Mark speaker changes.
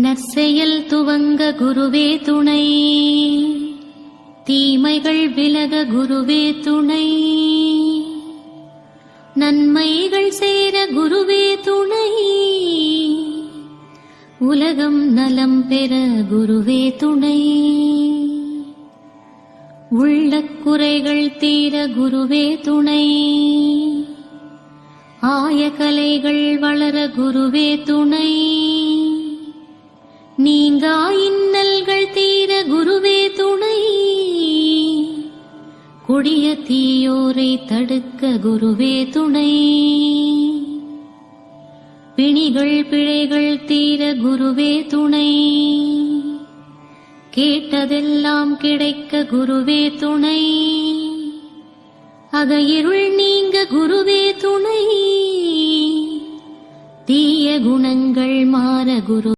Speaker 1: நற்செயல் துவங்க குருவே துணை, தீமைகள் விலக குருவே துணை, நன்மைகள் சேர குருவே துணை, உலகம் நலம் பெற குருவே துணை, உள்ளக் குறைகள் தீர குருவே துணை, ஆயகலைகள் வளர குருவே துணை, நீங்கா இன்னல்கள் தீர குருவே துணை, கொடிய தீயோரை தடுக்க குருவே துணை, பிணிகள் பிழைகள் தீர குருவே துணை, கேட்டதெல்லாம் கிடைக்க குருவே துணை, அகையிருள் நீங்க குருவே துணை, தீய குணங்கள் மாற குரு